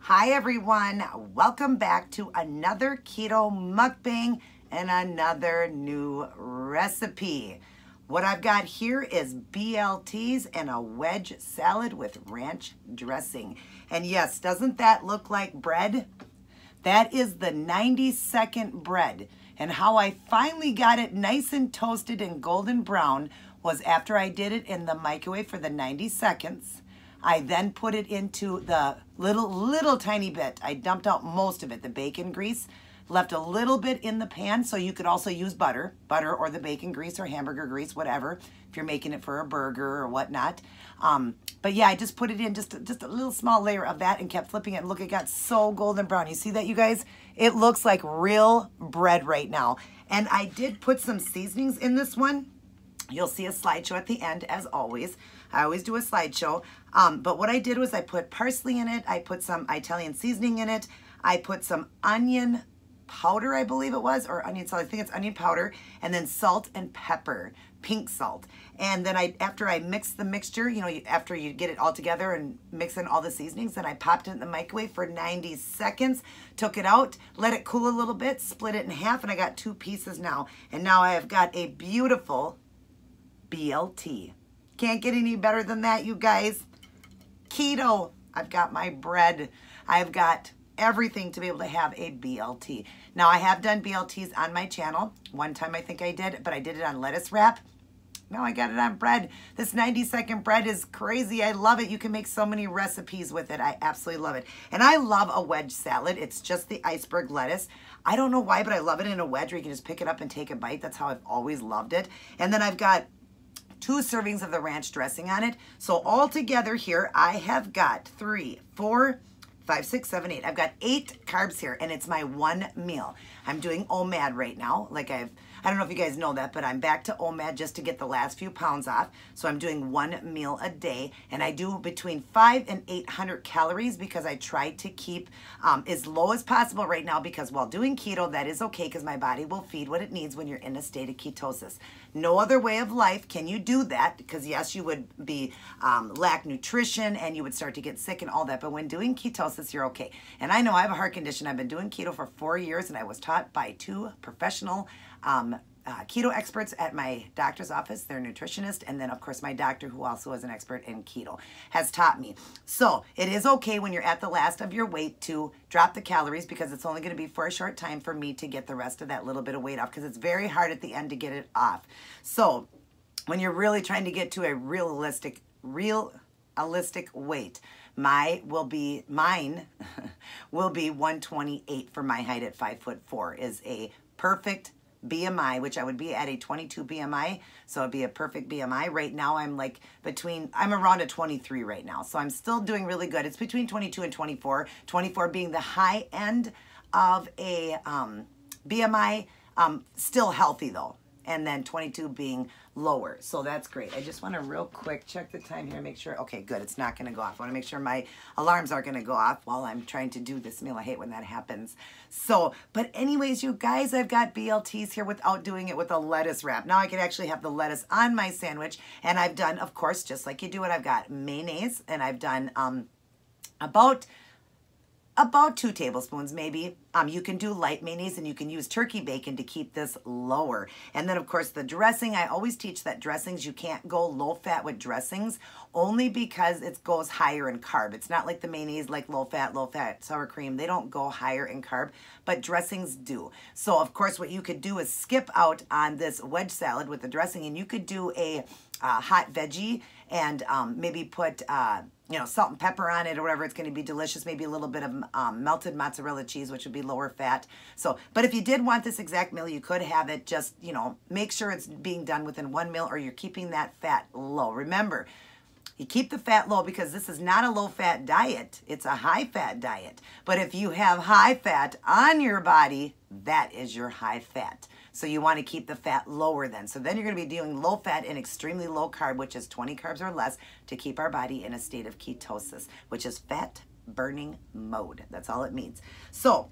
Hi everyone, welcome back to another keto mukbang and another new recipe. What I've got here is BLTs and a wedge salad with ranch dressing. And yes, doesn't that look like bread? That is the 90-second bread. And how I finally got it nice and toasted and golden brown was after I did it in the microwave for the 90 seconds. I then put it into the little tiny bit. I dumped out most of it, the bacon grease, left a little bit in the pan, so you could also use butter or the bacon grease or hamburger grease, whatever, if you're making it for a burger or whatnot. But yeah, I just put it in just a little small layer of that and kept flipping it. And look, it got so golden brown. You see that, you guys? It looks like real bread right now. And I did put some seasonings in this one. You'll see a slideshow at the end, as always. I always do a slideshow. But what I did was I put parsley in it. I put some Italian seasoning in it. I put some onion powder, I believe it was, or onion salt. I think it's onion powder. And then salt and pepper, pink salt. And then after I mixed the mixture, you know, after you get it all together and mix in all the seasonings, then I popped it in the microwave for 90 seconds, took it out, let it cool a little bit, split it in half, and I got 2 pieces now. And now I have got a beautiful BLT. Can't get any better than that, you guys. Keto. I've got my bread. I've got everything to be able to have a BLT. Now, I have done BLTs on my channel. One time I think I did, but I did it on lettuce wrap. Now I got it on bread. This 90-second bread is crazy. I love it. You can make so many recipes with it. I absolutely love it. And I love a wedge salad. It's just the iceberg lettuce. I don't know why, but I love it in a wedge where you can just pick it up and take a bite. That's how I've always loved it. And then I've got 2 servings of the ranch dressing on it. So all together here, I have got 3, 4, 5, 6, 7, 8. I've got 8 carbs here, and it's my one meal. I'm doing OMAD right now. I don't know if you guys know that, but I'm back to OMAD just to get the last few pounds off. So I'm doing 1 meal a day, and I do between 500 and 800 calories because I try to keep as low as possible right now, because while doing keto, that is okay because my body will feed what it needs when you're in a state of ketosis. No other way of life can you do that, because yes, you would be lack nutrition and you would start to get sick and all that, but when doing ketosis, you're okay. And I know I have a heart condition. I've been doing keto for 4 years, and I was taught by 2 professional keto experts at my doctor's office. They're nutritionist, and then of course my doctor, who also is an expert in keto, has taught me. So it is okay when you're at the last of your weight to drop the calories, because it's only going to be for a short time for me to get the rest of that little bit of weight off, because it's very hard at the end to get it off. So when you're really trying to get to a realistic weight, mine will be 128 for my height at 5'4" is a perfect BMI, which I would be at a 22 BMI, so it'd be a perfect BMI. Right now I'm I'm around a 23 right now, so I'm still doing really good. It's between 22 and 24, 24 being the high end of a BMI, still healthy though, and then 22 being lower. So that's great. I just want to real quick check the time here and make sure. Okay, good. It's not going to go off. I want to make sure my alarms aren't going to go off while I'm trying to do this meal. I hate when that happens. So, but anyways, you guys, I've got BLTs here without doing it with a lettuce wrap. Now I can actually have the lettuce on my sandwich, and I've done, of course, just like you do it, I've got mayonnaise, and I've done about 2 tablespoons maybe. You can do light mayonnaise, and you can use turkey bacon to keep this lower. And then of course the dressing, I always teach that dressings, you can't go low fat with dressings, only because it goes higher in carb. It's not like the mayonnaise, like low fat sour cream. They don't go higher in carb, but dressings do. So of course what you could do is skip out on this wedge salad with the dressing, and you could do a hot veggie and maybe put salt and pepper on it or whatever. It's going to be delicious. Maybe a little bit of melted mozzarella cheese, which would be lower fat. So, but if you did want this exact meal, you could have it. Just, make sure it's being done within 1 meal, or you're keeping that fat low. Remember, you keep the fat low because this is not a low-fat diet. It's a high-fat diet. But if you have high fat on your body, that is your high fat. So you want to keep the fat lower then. So then you're going to be doing low fat and extremely low carb, which is 20 carbs or less, to keep our body in a state of ketosis, which is fat burning mode. That's all it means. So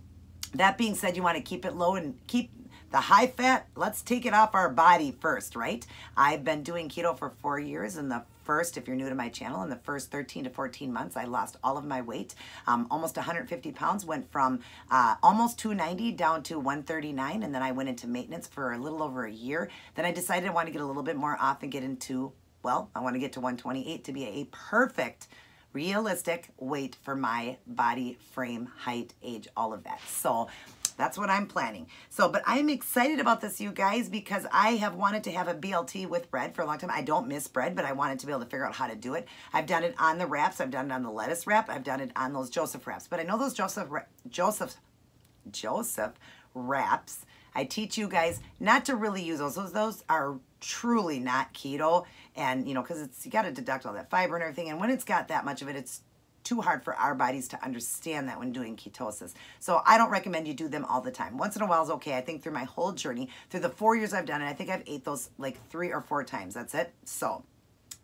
that being said, you want to keep it low and keep the high fat. Let's take it off our body first, right? I've been doing keto for 4 years, and the first, if you're new to my channel, in the first 13 to 14 months, I lost all of my weight. Almost 150 pounds, went from almost 290 down to 139. And then I went into maintenance for a little over a year. Then I decided I wanted to get a little bit more off and get into, well, I want to get to 128 to be a perfect, realistic weight for my body, frame, height, age, all of that. So that's what I'm planning. So, but I'm excited about this, you guys, because I have wanted to have a BLT with bread for a long time. I don't miss bread, but I wanted to be able to figure out how to do it. I've done it on the wraps. I've done it on the lettuce wrap. I've done it on those Joseph wraps. But I know those Joseph wraps, I teach you guys not to really use those. Those are truly not keto. And, you know, because you got to deduct all that fiber and everything. And when it's got that much of it, it's too hard for our bodies to understand that when doing ketosis. So I don't recommend you do them all the time. Once in a while is okay. I think through my whole journey, through the 4 years I've done it, I think I've ate those like 3 or 4 times. That's it. So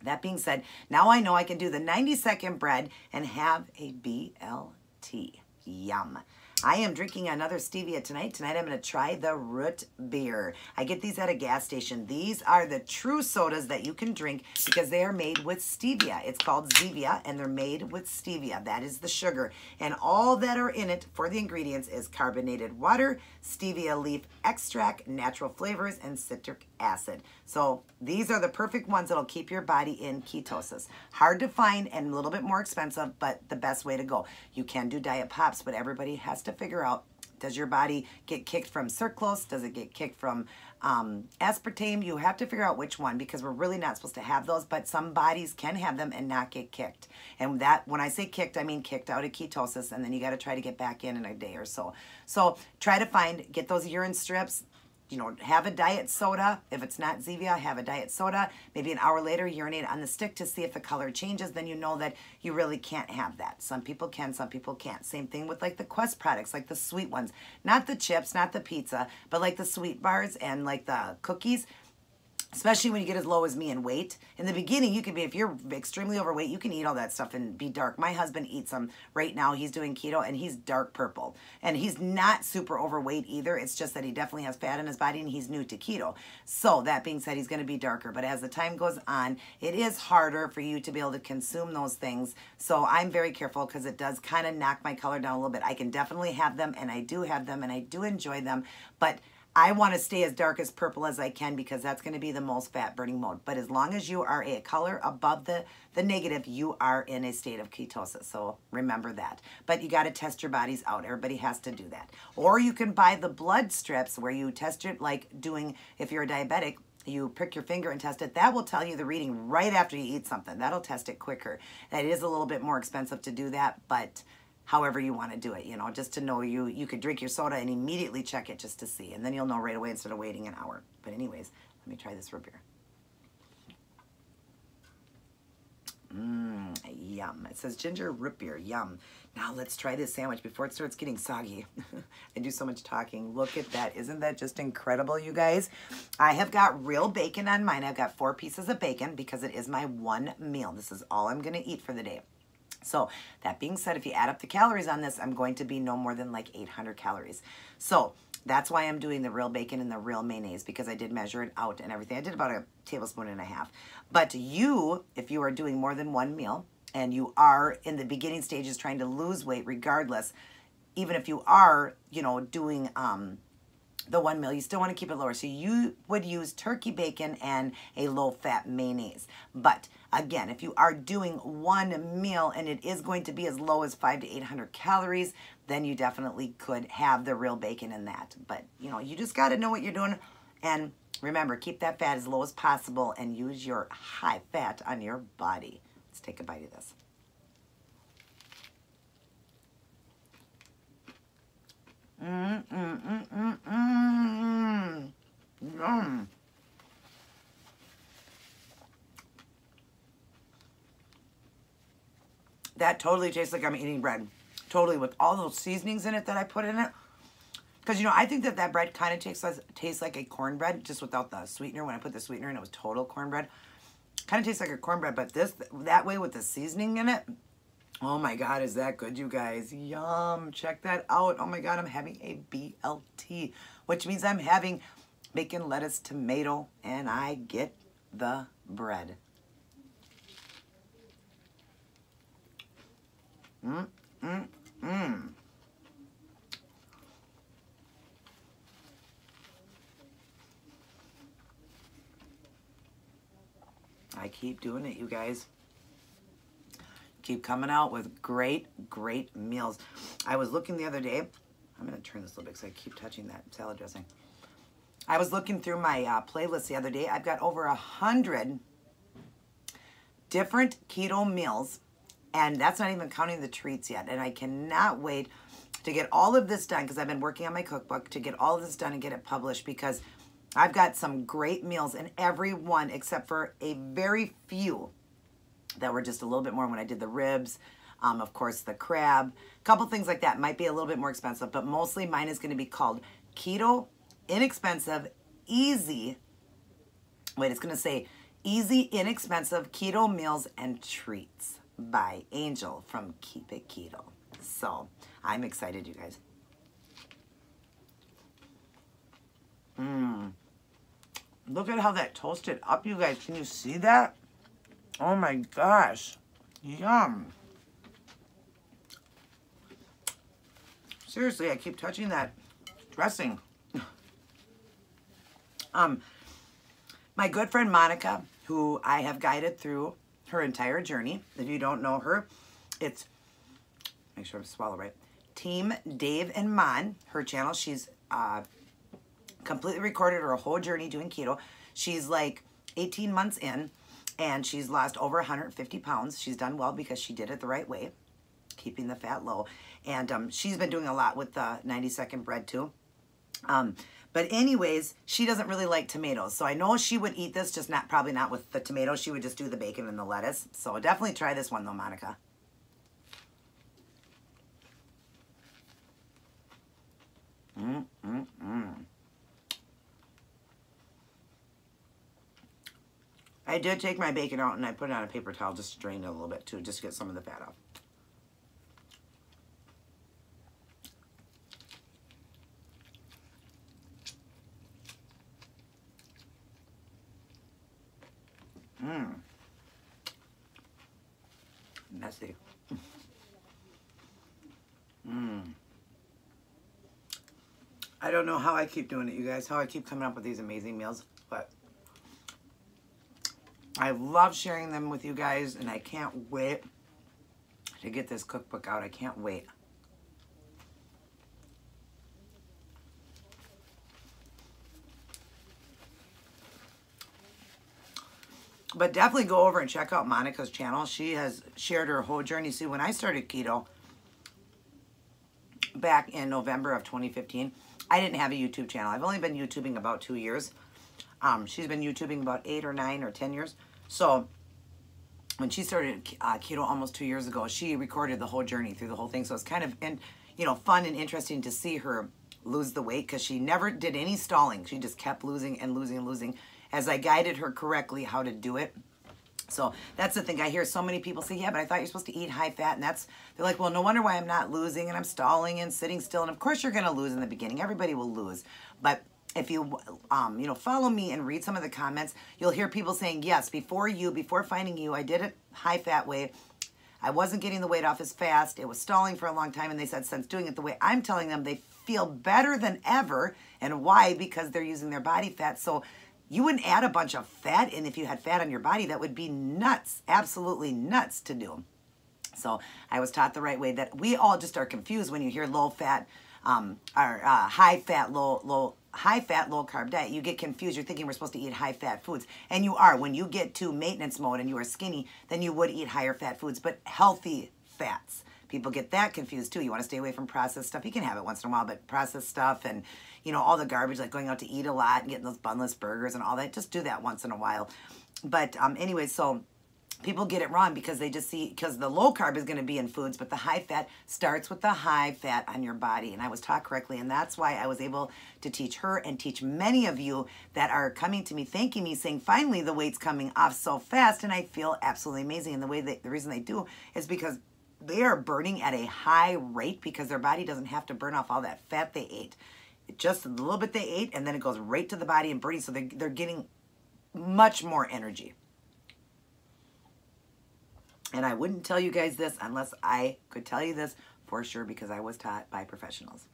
that being said, now I know I can do the 90-second bread and have a BLT. Yum. I am drinking another stevia tonight. Tonight I'm going to try the root beer. I get these at a gas station. These are the true sodas that you can drink because they are made with stevia. It's called Zevia and they're made with stevia. That is the sugar. And all that are in it for the ingredients is carbonated water, stevia leaf extract, natural flavors, and citric acid. So these are the perfect ones that'll keep your body in ketosis. Hard to find and a little bit more expensive, but the best way to go. You can do diet pops, but everybody has to figure out, does your body get kicked from sucralose? Does it get kicked from aspartame? You have to figure out which one because we're really not supposed to have those, but some bodies can have them and not get kicked. And that, when I say kicked, I mean kicked out of ketosis, and then you got to try to get back in a day or so. So try to get those urine strips. You know, have a diet soda. If it's not Zevia, have a diet soda. Maybe an hour later, urinate on the stick to see if the color changes. Then you know that you really can't have that. Some people can, some people can't. Same thing with like the Quest products, like the sweet ones. Not the chips, not the pizza, but like the sweet bars and like the cookies. Especially when you get as low as me in weight. In the beginning, you can be, if you're extremely overweight, you can eat all that stuff and be dark. My husband eats them right now. He's doing keto and he's dark purple. And he's not super overweight either. It's just that he definitely has fat in his body and he's new to keto. So that being said, he's going to be darker. But as the time goes on, it is harder for you to be able to consume those things. So I'm very careful because it does kind of knock my color down a little bit. I can definitely have them and I do have them and I do enjoy them. But I want to stay as dark as purple as I can because that's going to be the most fat burning mode. But as long as you are a color above the negative, you are in a state of ketosis. So remember that. But you got to test your bodies out. Everybody has to do that. Or you can buy the blood strips where you test it like doing, if you're a diabetic, you prick your finger and test it. That will tell you the reading right after you eat something. That'll test it quicker. It is a little bit more expensive to do that, but however you want to do it, you know, just to know you could drink your soda and immediately check it just to see. And then you'll know right away instead of waiting an hour. But anyways, let me try this root beer. Yum. It says ginger root beer. Yum. Now let's try this sandwich before it starts getting soggy. I do so much talking. Look at that. Isn't that just incredible, you guys? I have got real bacon on mine. I've got 4 pieces of bacon because it is my one meal. This is all I'm going to eat for the day. So that being said, if you add up the calories on this, I'm going to be no more than like 800 calories. So that's why I'm doing the real bacon and the real mayonnaise, because I did measure it out and everything. I did about 1.5 tablespoons. But you, if you are doing more than one meal and you are in the beginning stages trying to lose weight regardless, even if you are, you know, doing the one meal, you still want to keep it lower. So you would use turkey bacon and a low-fat mayonnaise. But again, if you are doing one meal and it is going to be as low as 500 to 800 calories, then you definitely could have the real bacon in that. But, you know, you just got to know what you're doing. And remember, keep that fat as low as possible and use your high fat on your body. Let's take a bite of this. Yum. That totally tastes like I'm eating bread. Totally, with all those seasonings in it that I put in it. Because, you know, I think that bread kind of tastes like a cornbread, just without the sweetener. When I put the sweetener in, it was total cornbread. Kind of tastes like a cornbread, but that way with the seasoning in it, oh my God, is that good, you guys? Yum. Check that out. Oh my God, I'm having a BLT, which means I'm having bacon, lettuce, tomato, and I get the bread. Mm, mm, mm. I keep doing it, you guys. Keep coming out with great, great meals. I was looking the other day. I'm going to turn this a little bit because I keep touching that salad dressing. I was looking through my playlist the other day. I've got over 100 different keto meals, and that's not even counting the treats yet. And I cannot wait to get all of this done because I've been working on my cookbook to get all of this done and get it published because I've got some great meals in every one except for a very few that were just a little bit more when I did the ribs. Of course, the crab, a couple things like that might be a little bit more expensive, but mostly mine is going to be called Keto, Inexpensive, Easy. Wait, it's going to say Easy, Inexpensive Keto Meals and Treats by Angel from Keep It Keto. So I'm excited, you guys. Look at how that toasted up, you guys. Can you see that? Oh my gosh. Yum. Seriously, I keep touching that dressing. My good friend Monica, who I have guided through her entire journey. If you don't know her, it's, make sure I swallow right, Team Dave and Mon, her channel. She's completely recorded her whole journey doing keto. She's like 18 months in, and she's lost over 150 pounds. She's done well because she did it the right way, keeping the fat low. And she's been doing a lot with the 90-second bread too. But anyways, she doesn't really like tomatoes. So I know she would eat this, just not probably not with the tomatoes. She would just do the bacon and the lettuce. So definitely try this one though, Monica. I did take my bacon out and I put it on a paper towel, just strained it a little bit too, just to get some of the fat off. Messy. I don't know how I keep doing it, you guys, how I keep coming up with these amazing meals, but I love sharing them with you guys, and I can't wait to get this cookbook out. I can't wait. But definitely go over and check out Monica's channel. She has shared her whole journey. See, when I started keto back in November of 2015, I didn't have a YouTube channel. I've only been YouTubing about 2 years. She's been YouTubing about 8 or 9 or 10 years. So when she started keto almost 2 years ago, she recorded the whole journey through the whole thing. So it's kind of, fun and interesting to see her lose the weight because she never did any stalling. She just kept losing and losing and losing as I guided her correctly how to do it. So that's the thing. I hear so many people say, yeah, but I thought you're supposed to eat high fat. And they're like, well, no wonder why I'm not losing and I'm stalling and sitting still. And of course you're going to lose in the beginning. Everybody will lose. But if you, follow me and read some of the comments, you'll hear people saying, yes, before finding you, I did it high fat way. I wasn't getting the weight off as fast. It was stalling for a long time. And they said, since doing it the way I'm telling them, they feel better than ever. And why? Because they're using their body fat. So you wouldn't add a bunch of fat in if you had fat on your body. That would be nuts, absolutely nuts to do. So I was taught the right way. That we all just are confused when you hear low fat, high fat, low carb diet. You get confused. You're thinking we're supposed to eat high fat foods, and you are. When you get to maintenance mode and you are skinny, then you would eat higher fat foods, but healthy fats. People get that confused too. You want to stay away from processed stuff. You can have it once in a while, but processed stuff and all the garbage, like going out to eat a lot and getting those bunless burgers and all that, just do that once in a while. But anyway, so people get it wrong because they just see, because the low carb is going to be in foods, but the high fat starts with the high fat on your body. And I was taught correctly, and that's why I was able to teach her and teach many of you that are coming to me, thanking me, saying, finally the weight's coming off so fast, and I feel absolutely amazing. And the reason they do is because they are burning at a high rate because their body doesn't have to burn off all that fat they ate. Just a little bit they ate, and then it goes right to the body and burning, so they're getting much more energy. And I wouldn't tell you guys this unless I could tell you this for sure because I was taught by professionals.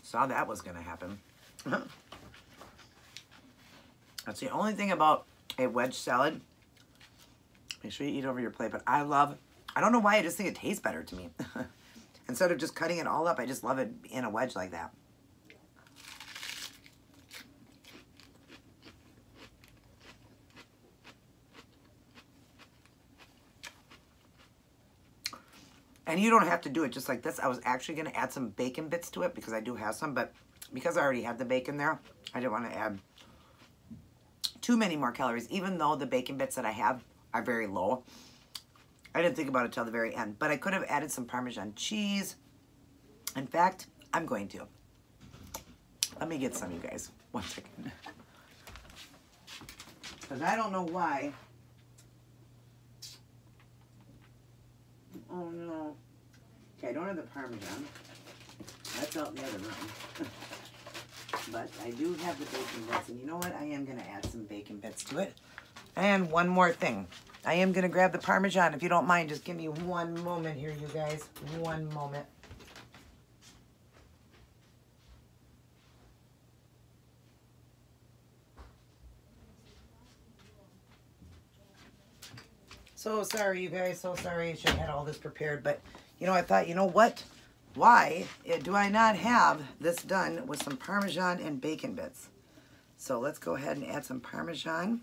Saw that was going to happen. That's the only thing about a wedge salad. Make sure you eat over your plate. But I don't know why, I just think it tastes better to me. Instead of just cutting it all up, I just love it in a wedge like that. And you don't have to do it just like this. I was actually going to add some bacon bits to it because I do have some, but because I already had the bacon there, I didn't want to add too many more calories, even though the bacon bits that I have are very low. I didn't think about it till the very end, but I could have added some Parmesan cheese. In fact, I'm going to. Let me get some, you guys. One second. Because I don't know why. Oh no. Okay, I don't have the Parmesan. That's out in the other room. But I do have the bacon bits. And you know what? I am going to add some bacon bits to it. And one more thing. I am going to grab the Parmesan. If you don't mind, just give me one moment here, you guys. One moment. So sorry, you guys. So sorry. I should have had all this prepared. But, you know, I thought, you know what? Why do I not have this done with some Parmesan and bacon bits? So let's go ahead and add some Parmesan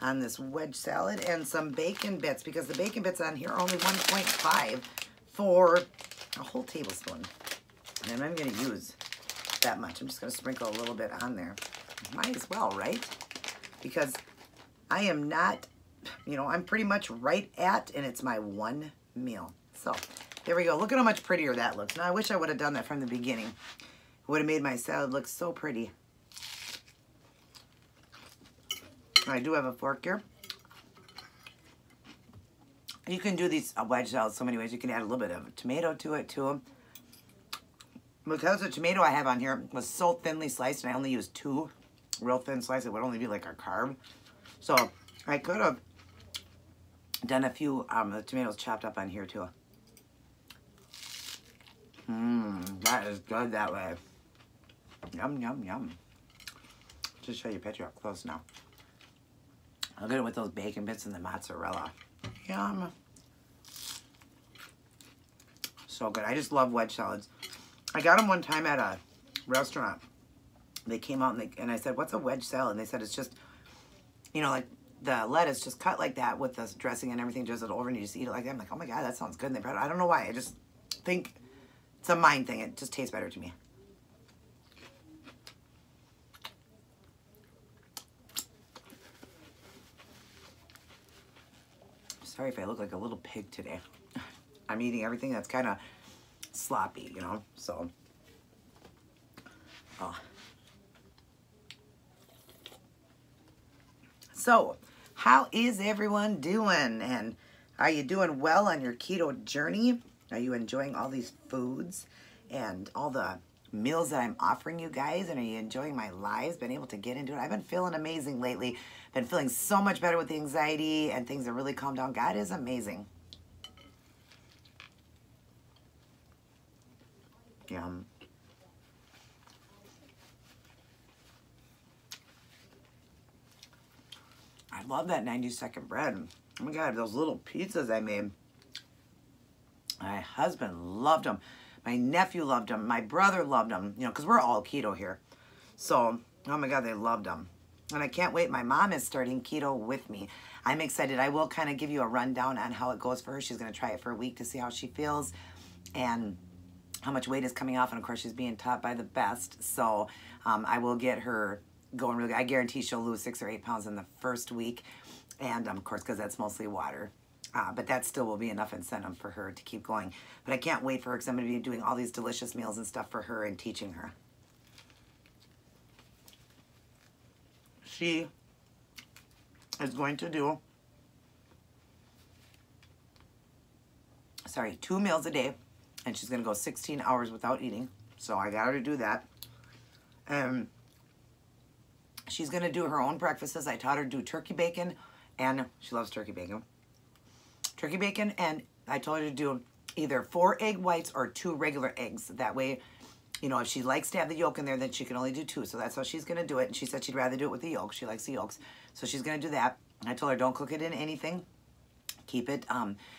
on this wedge salad and some bacon bits, because the bacon bits on here are only 1.5 for a whole tablespoon. And I'm going to use that much. I'm just going to sprinkle a little bit on there. Might as well, right? Because I am not, you know, I'm pretty much right at, and it's my one meal. So there we go. Look at how much prettier that looks. Now I wish I would have done that from the beginning. It would have made my salad look so pretty. I do have a fork here. You can do these wedge salads so many ways. You can add a little bit of tomato to it too. Because the tomato I have on here was so thinly sliced, and I only used 2 real thin slices, it would only be like a carb. So I could have done a few the tomatoes chopped up on here too. That is good that way. Yum, yum, yum. Just show you a picture up close now. I'll get it with those bacon bits and the mozzarella. Yum. So good. I just love wedge salads. I got them one time at a restaurant. They came out and I said, what's a wedge salad? And they said, it's just, you know, like the lettuce just cut like that with the dressing and everything, just it over and you just eat it like that. I'm like, oh my God, that sounds good. And they brought it. I don't know why. I just think it's a mind thing. It just tastes better to me. Sorry if I look like a little pig today. I'm eating everything that's kind of sloppy, you know, so. Oh. So, how is everyone doing? And are you doing well on your keto journey? Are you enjoying all these foods and all the meals that I'm offering you guys? And are you enjoying my lives? Been able to get into it? I've been feeling amazing lately. Been feeling so much better with the anxiety and things have really calmed down. God is amazing. Yum. I love that 90-second bread. Oh my God, those little pizzas I made. My husband loved them. My nephew loved them. My brother loved them. You know, because we're all keto here. So, oh my God, they loved them. And I can't wait. My mom is starting keto with me. I'm excited. I will kind of give you a rundown on how it goes for her. She's going to try it for a week to see how she feels and how much weight is coming off. And of course, she's being taught by the best. So I will get her going really good. I guarantee she'll lose 6 or 8 pounds in the first week. And of course, because that's mostly water. But that still will be enough incentive for her to keep going. But I can't wait for her because I'm going to be doing all these delicious meals and stuff for her and teaching her. She is going to do, 2 meals a day, and she's going to go 16 hours without eating. So I got her to do that. And she's going to do her own breakfasts. I taught her to do turkey bacon, and she loves turkey bacon. Turkey bacon, and I told her to do either 4 egg whites or 2 regular eggs. That way, you know, if she likes to have the yolk in there, then she can only do 2. So that's how she's going to do it. And she said she'd rather do it with the yolk. She likes the yolks. So she's going to do that. I told her don't cook it in anything. Keep it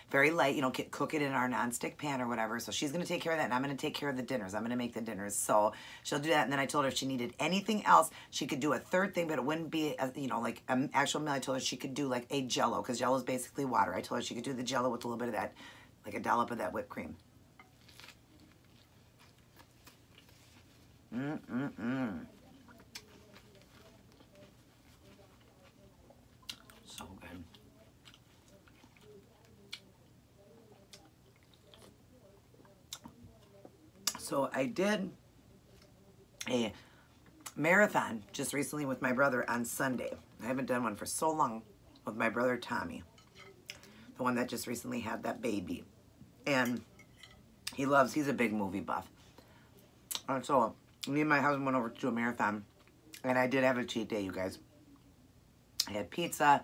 very light, you know, cook it in our nonstick pan or whatever. So she's going to take care of that, and I'm going to take care of the dinners. I'm going to make the dinners. So she'll do that, and then I told her if she needed anything else, she could do a third thing, but it wouldn't be, you know, like an actual meal. I told her she could do like a Jell-O, because Jell-O is basically water. I told her she could do the Jell-O with a little bit of that, like a dollop of that whipped cream. So good. So I did a marathon just recently with my brother on Sunday. I haven't done one for so long with my brother Tommy, the one that just recently had that baby. And he's a big movie buff. And so me and my husband went over to do a marathon, and I did have a cheat day, you guys. I had pizza.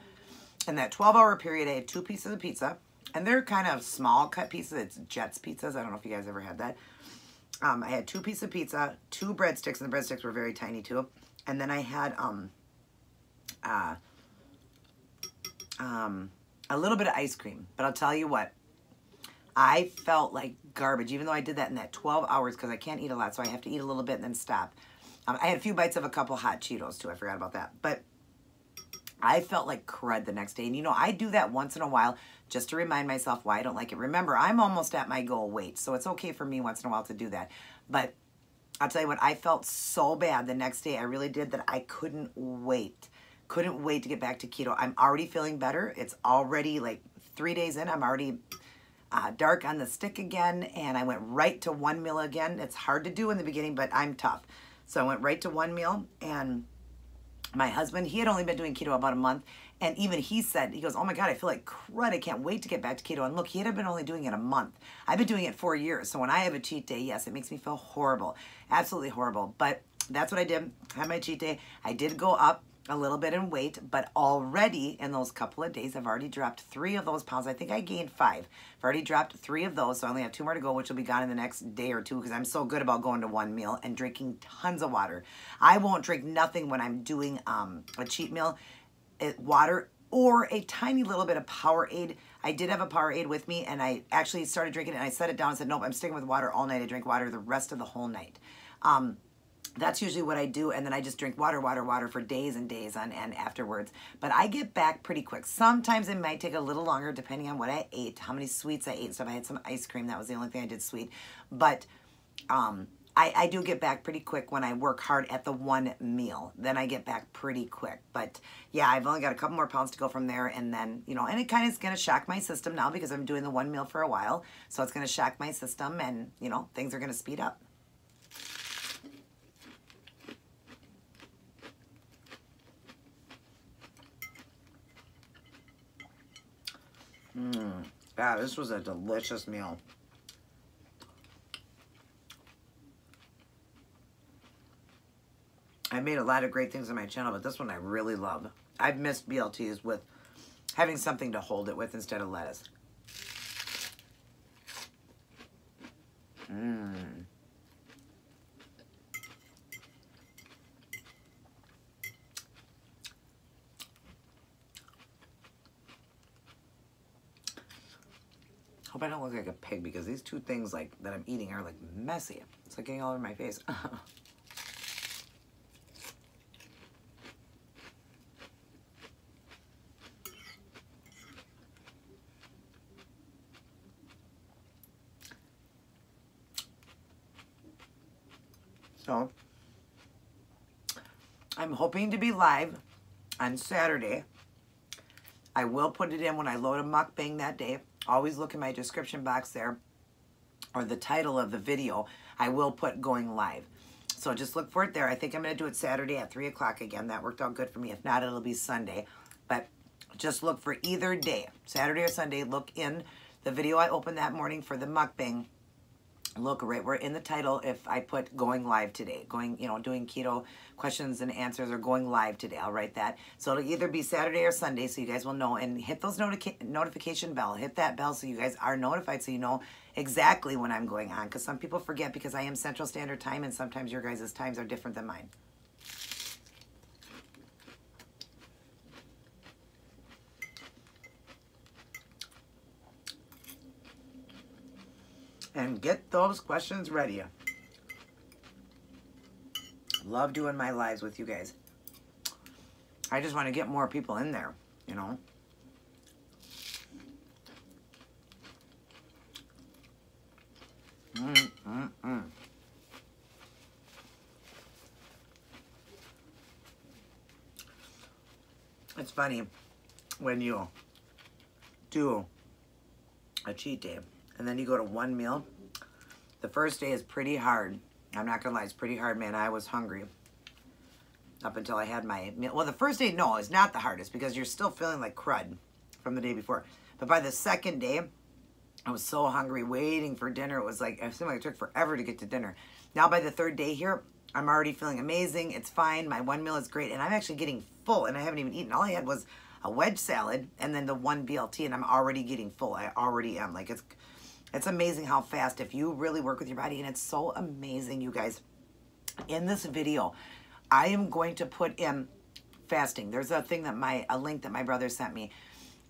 In that 12-hour period, I had 2 pieces of pizza, and they're kind of small cut pieces. It's Jets pizzas. I don't know if you guys ever had that. I had 2 pieces of pizza, 2 breadsticks, and the breadsticks were very tiny too. And then I had a little bit of ice cream. But I'll tell you what, I felt like garbage, even though I did that in that 12 hours, because I can't eat a lot, so I have to eat a little bit and then stop. I had a few bites of a couple hot Cheetos too. I forgot about that. But I felt like crud the next day. And you know, I do that once in a while just to remind myself why I don't like it. Remember, I'm almost at my goal weight, so it's okay for me once in a while to do that. But I'll tell you what, I felt so bad the next day. I really did, that I couldn't wait. Couldn't wait to get back to keto. I'm already feeling better. It's already like 3 days in. I'm already dark on the stick again, and I went right to 1 meal again. It's hard to do in the beginning, but I'm tough. So I went right to 1 meal, and my husband, he had only been doing keto about a month, and even he said, he goes, oh my God, I feel like crud. I can't wait to get back to keto. And look, he had been only doing it a month. I've been doing it 4 years. So when I have a cheat day, yes, it makes me feel horrible. Absolutely horrible. But that's what I did. I had my cheat day. I did go up a little bit in weight, but already in those couple of days, I've already dropped 3 of those pounds. I think I gained 5. I've already dropped 3 of those, so I only have 2 more to go, which will be gone in the next day or 2, because I'm so good about going to 1 meal and drinking tons of water. I won't drink nothing when I'm doing a cheat meal. Water or a tiny little bit of Powerade. I did have a Powerade with me, and I actually started drinking it, and I set it down and said, nope, I'm sticking with water all night. I drink water the rest of the whole night. That's usually what I do, and then I just drink water for days and days on end afterwards. But I get back pretty quick. Sometimes it might take a little longer depending on what I ate, how many sweets I ate. So if I had some ice cream, that was the only thing I did sweet. But I do get back pretty quick when I work hard at the 1 meal. Then I get back pretty quick. But yeah, I've only got a couple more pounds to go from there, and then, you know, and it kind of is going to shock my system now because I'm doing the 1 meal for a while. So it's going to shock my system, and, you know, things are going to speed up. Yeah, this was a delicious meal. I made a lot of great things on my channel, but this one I really love. I've missed BLTs with having something to hold it with instead of lettuce. Hope I don't look like a pig, because these 2 things like that I'm eating are like messy. It's like getting all over my face. So I'm hoping to be live on Saturday. I will put it in when I load a mukbang that day. Always look in my description box there, or the title of the video. I will put going live. So just look for it there. I think I'm going to do it Saturday at 3 o'clock again. That worked out good for me. If not, it'll be Sunday. But just look for either day, Saturday or Sunday. Look in the video I opened that morning for the mukbang. look right where in the title, if I put going live today, doing keto questions and answers, or going live today, I'll write that. So it'll either be Saturday or Sunday, so you guys will know. And hit those notification bell. Hit that bell so you guys are notified, so you know exactly when I'm going on. Because some people forget, because I am Central Standard Time, and sometimes your guys' times are different than mine. And get those questions ready. Love doing my lives with you guys. I just want to get more people in there, you know. It's funny when you do a cheat day and then you go to one meal. The first day is pretty hard. I'm not gonna lie, it's pretty hard, man. I was hungry up until I had my meal. Well, the first day, no, it's not the hardest, because you're still feeling like crud from the day before. But by the second day, I was so hungry, waiting for dinner. It was like, it seemed like it took forever to get to dinner. Now by the third day here, I'm already feeling amazing. It's fine. My one meal is great, and I'm actually getting full, and I haven't even eaten. All I had was a wedge salad and then the one BLT, and I'm already getting full. I already am. Like, it's amazing how fast, if you really work with your body. And it's so amazing, you guys. In this video, I am going to put in fasting. There's a thing that a link that my brother sent me,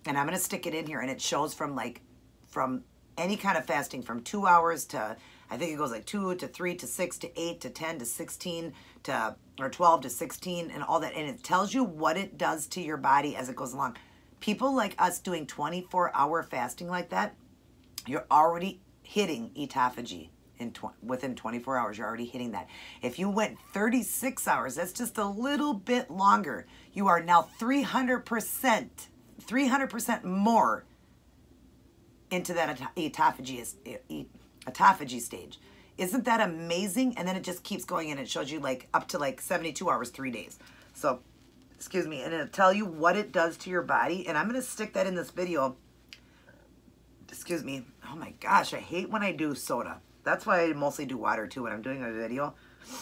and I'm going to stick it in here, and it shows from any kind of fasting, from 2 hours to, I think it goes like 2 to 3 to 6 to 8 to 10 to 16 to, or 12 to 16 and all that. And it tells you what it does to your body as it goes along. People like us doing 24-hour fasting like that, you're already hitting autophagy within 24 hours. You're already hitting that. If you went 36 hours, that's just a little bit longer. You are now 300% more into that autophagy stage. Isn't that amazing? And then it just keeps going, and it shows you like up to like 72 hours, 3 days. So, excuse me, and it'll tell you what it does to your body. And I'm going to stick that in this video. Excuse me. Oh my gosh, I hate when I do soda. That's why I mostly do water too when I'm doing a video,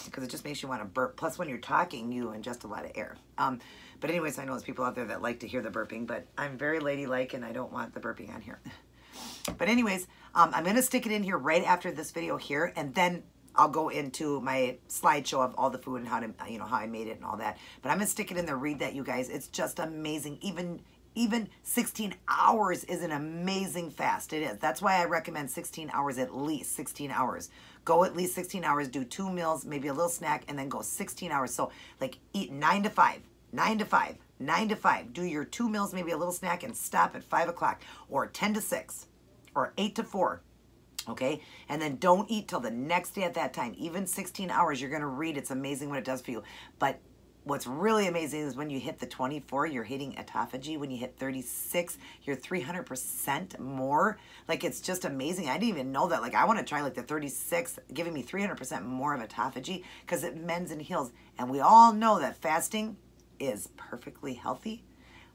because it just makes you want to burp. Plus, when you're talking, you ingest a lot of air. But anyways, I know there's people out there that like to hear the burping, but I'm very ladylike, and I don't want the burping on here. But anyways, I'm going to stick it in here right after this video here, and then I'll go into my slideshow of all the food and how to, how I made it and all that. But I'm going to stick it in there, read that, you guys. It's just amazing. Even 16 hours is an amazing fast. It is. That's why I recommend 16 hours, at least 16 hours. Go at least 16 hours, do 2 meals, maybe a little snack, and then go 16 hours. So like eat 9 to 5, 9 to 5, 9 to 5. Do your 2 meals, maybe a little snack, and stop at 5 o'clock, or 10 to 6, or 8 to 4. Okay, and then don't eat till the next day at that time. Even 16 hours, you're going to read. It's amazing what it does for you. But what's really amazing is when you hit the 24, you're hitting autophagy. When you hit 36, you're 300% more. Like, it's just amazing. I didn't even know that. Like, I want to try like the 36, giving me 300% more of autophagy, because it mends and heals. And we all know that fasting is perfectly healthy.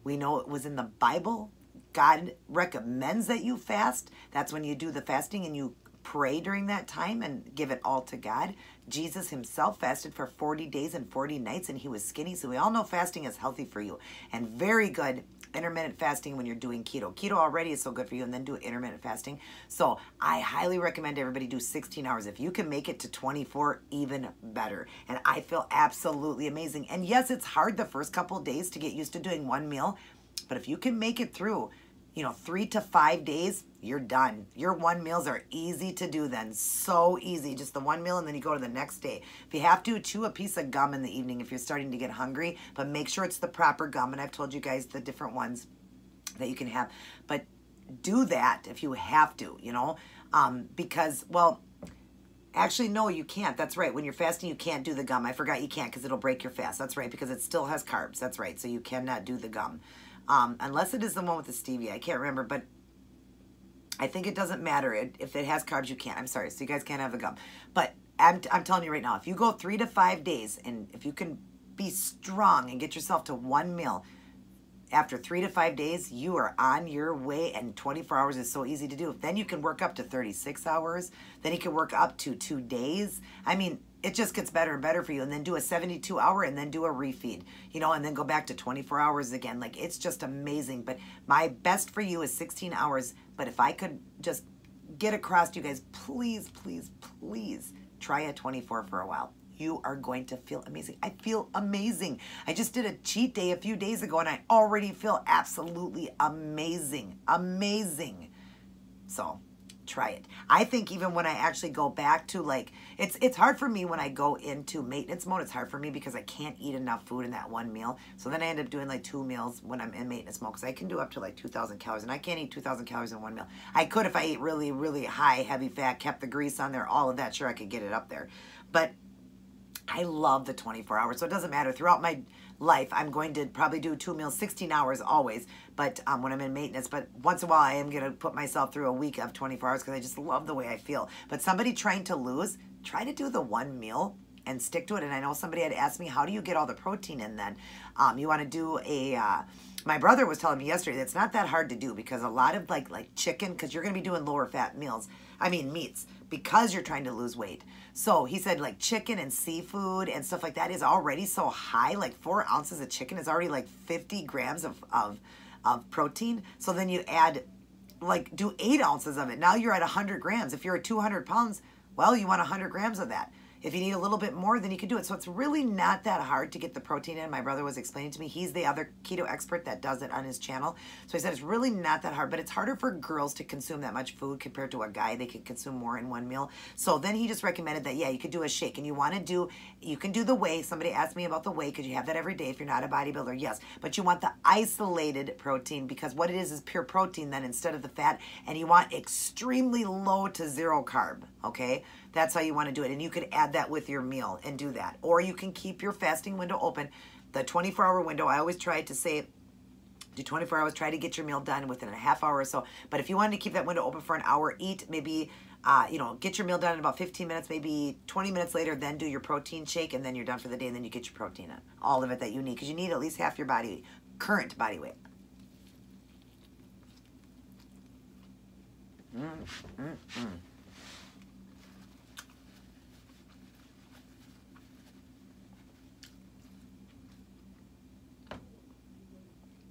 We know it was in the Bible. God recommends that you fast. That's when you do the fasting and you pray during that time and give it all to God. Jesus himself fasted for 40 days and 40 nights, and he was skinny. So we all know fasting is healthy for you, and very good intermittent fasting when you're doing keto. Keto already is so good for you, and then do intermittent fasting. So I highly recommend everybody do 16 hours. If you can make it to 24, even better. And I feel absolutely amazing. And yes, it's hard the first couple of days to get used to doing one meal, but if you can make it through, 3 to 5 days, you're done. Your 1 meals are easy to do then. So easy. Just the 1 meal, and then you go to the next day. If you have to, chew a piece of gum in the evening if you're starting to get hungry, but make sure it's the proper gum. And I've told you guys the different ones that you can have. But do that if you have to, because, well, actually, no, you can't. That's right. When you're fasting, you can't do the gum. I forgot you can't, because it'll break your fast. That's right, because it still has carbs. That's right. So you cannot do the gum. Unless it is the one with the stevia. I can't remember, but I think it doesn't matter. If it has carbs, you can't. I'm sorry. So you guys can't have the gum. But I'm telling you right now, if you go 3 to 5 days, and if you can be strong and get yourself to 1 meal, after 3 to 5 days, you are on your way, and 24 hours is so easy to do. Then you can work up to 36 hours. Then you can work up to 2 days. I mean, it just gets better and better for you. And then do a 72-hour and then do a refeed, you know, and then go back to 24 hours again. Like, it's just amazing. But my best for you is 16 hours. But if I could just get across to you guys, please, please, please try a 24 for a while. You are going to feel amazing. I feel amazing. I just did a cheat day a few days ago and I already feel absolutely amazing. Amazing. So try it. I think even when I actually go back to, like, it's hard for me when I go into maintenance mode. It's hard for me because I can't eat enough food in that one meal. So then I end up doing like 2 meals when I'm in maintenance mode because I can do up to like 2,000 calories and I can't eat 2,000 calories in one meal. I could if I ate really, really high, heavy fat, kept the grease on there, all of that. Sure, I could get it up there. But I love the 24 hours. So it doesn't matter. Throughout my life, I'm going to probably do 2 meals, 16 hours always, but when I'm in maintenance. But once in a while, I am going to put myself through a week of 24 hours because I just love the way I feel. But somebody trying to lose, try to do the 1 meal and stick to it. And I know somebody had asked me, how do you get all the protein in then? You want to do a... my brother was telling me yesterday that it's not that hard to do because a lot of like chicken, because you're going to be doing lower fat meats, because you're trying to lose weight. So he said like chicken and seafood and stuff like that is already so high. Like 4 ounces of chicken is already like 50 grams of protein. So then you add, like, do 8 ounces of it. Now you're at 100 grams. If you're at 200 pounds, well, you want 100 grams of that. If you need a little bit more, then you can do it. So it's really not that hard to get the protein in. My brother was explaining to me. He's the other keto expert that does it on his channel. So he said it's really not that hard, but it's harder for girls to consume that much food compared to a guy. They can consume more in one meal. So then he just recommended that, yeah, you could do a shake. And you can do the whey. Somebody asked me about the whey. Could you have that every day if you're not a bodybuilder? Yes. But you want the isolated protein because what it is pure protein then instead of the fat. And you want extremely low to 0 carb, okay? That's how you want to do it. And you could add that with your meal and do that. Or you can keep your fasting window open. The 24-hour window, I always try to say, do 24 hours, try to get your meal done within a half hour or so. But if you wanted to keep that window open for an hour, eat maybe, get your meal done in about 15 minutes, maybe 20 minutes later, then do your protein shake, and then you're done for the day, and then you get your protein in. All of it that you need, because you need at least half your current body weight.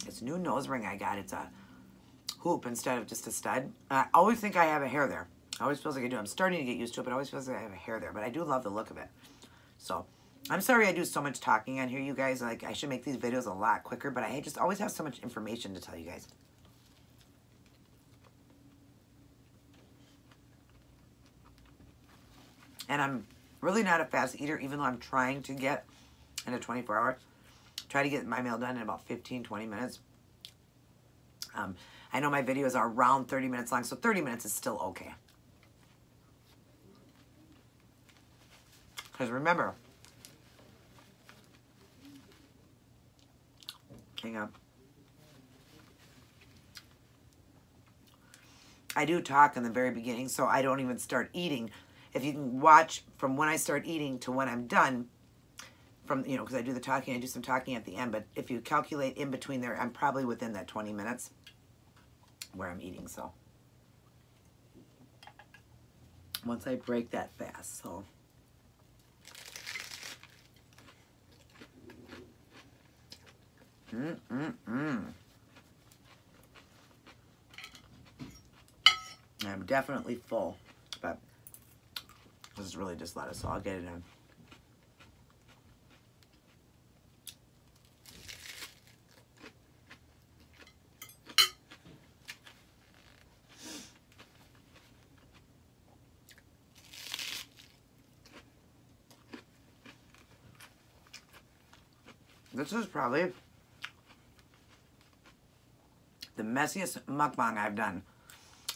This new nose ring I got, it's a hoop instead of just a stud. I always think I have a hair there. I always feels like I do. I'm starting to get used to it, but it always feels like I have a hair there. But I do love the look of it. So, I'm sorry I do so much talking on here, you guys. Like, I should make these videos a lot quicker, but I just always have so much information to tell you guys. And I'm really not a fast eater, even though I'm trying to get in a 24-hour. Try to get my meal done in about 15, 20 minutes. I know my videos are around 30 minutes long, so 30 minutes is still okay. Because remember, hang on. I do talk in the very beginning, so I don't even start eating. If you can watch from when I start eating to when I'm done, because I do the talking, I do some talking at the end, but if you calculate in between there, I'm probably within that 20 minutes where I'm eating, so. Once I break that fast, so. I'm definitely full, but this is really just lettuce, so I'll get it in. This is probably the messiest mukbang I've done.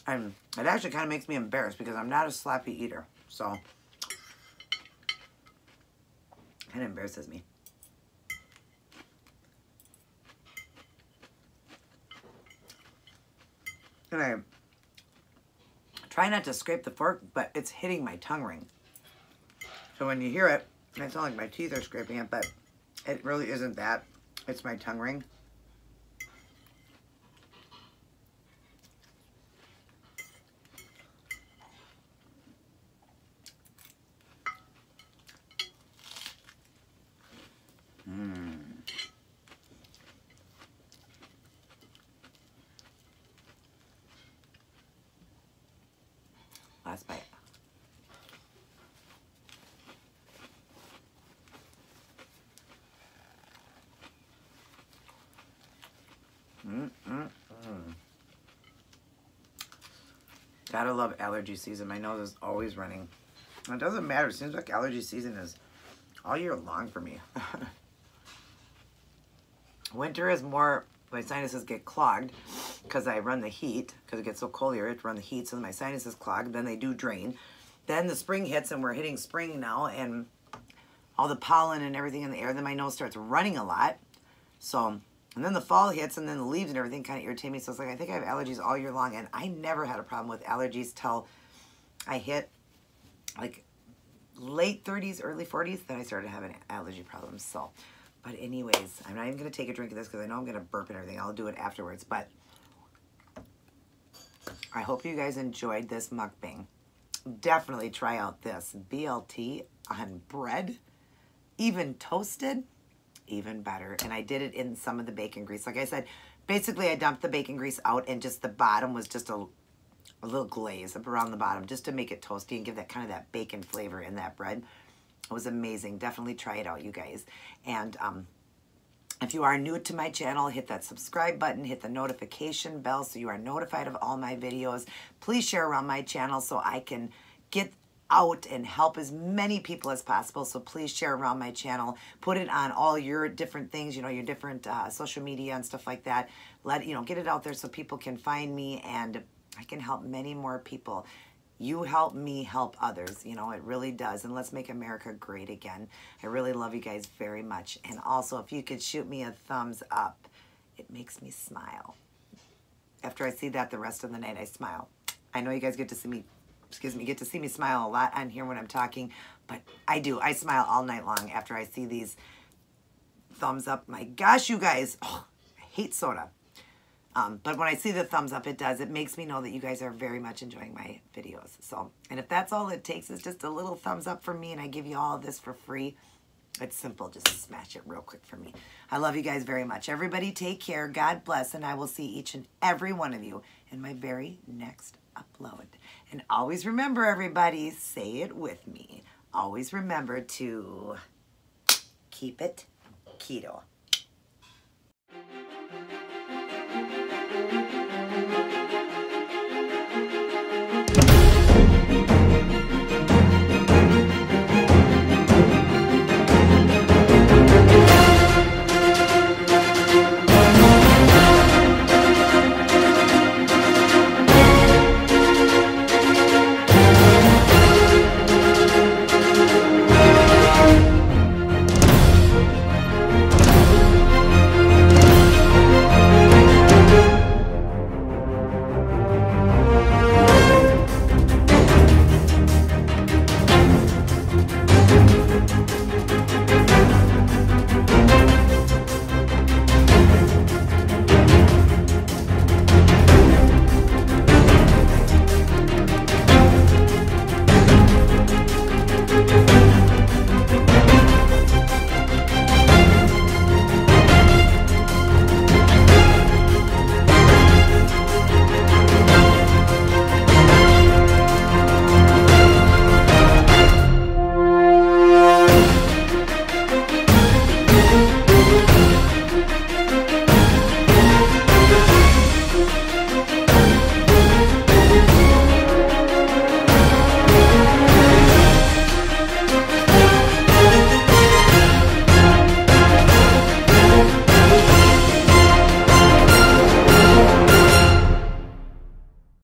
And it actually kind of makes me embarrassed because I'm not a sloppy eater. So, kind of embarrasses me. And I try not to scrape the fork, but it's hitting my tongue ring. So when you hear it, I sound like my teeth are scraping it, but it really isn't that. It's my tongue ring. last bite. Gotta love allergy season. My nose is always running. It doesn't matter. It seems like allergy season is all year long for me. Winter is more, my sinuses get clogged because I run the heat, because it gets so cold here, I have to run the heat, so my sinuses clog, then they do drain. Then the spring hits, and we're hitting spring now, and all the pollen and everything in the air, then my nose starts running a lot. So, and then the fall hits, and then the leaves and everything kind of irritate me. So it's like, I think I have allergies all year long, and I never had a problem with allergies till I hit like late 30s, early 40s, then I started having allergy problems. So, but anyways, I'm not even going to take a drink of this because I know I'm going to burp and everything. I'll do it afterwards. But I hope you guys enjoyed this mukbang. Definitely try out this BLT on bread, even toasted. Even better. And I did it in some of the bacon grease. Like I said, basically I dumped the bacon grease out and just the bottom was just a little glaze up around the bottom just to make it toasty and give that kind of that bacon flavor in that bread. It was amazing. Definitely try it out, you guys. And if you are new to my channel, hit that subscribe button, hit the notification bell so you are notified of all my videos. Please share around my channel so I can get out and help as many people as possible. So please share around my channel, put it on all your different things, you know, your different social media and stuff like that. Get it out there so people can find me and I can help many more people. You help me help others, you know, it really does. And let's make America great again. I really love you guys very much. And also, if you could shoot me a thumbs up, it makes me smile. After I see that the rest of the night, I smile. I know you guys get to see me, get to see me smile a lot on here when I'm talking, but I do. I smile all night long after I see these thumbs up. My gosh, you guys, oh, I hate soda. But when I see the thumbs up, it makes me know that you guys are very much enjoying my videos. So, and if that's all it takes is just a little thumbs up for me and I give you all of this for free, it's simple. Just smash it real quick for me. I love you guys very much. Everybody take care. God bless. And I will see each and every one of you in my very next upload. And always remember, everybody, say it with me. Always remember to keep it keto.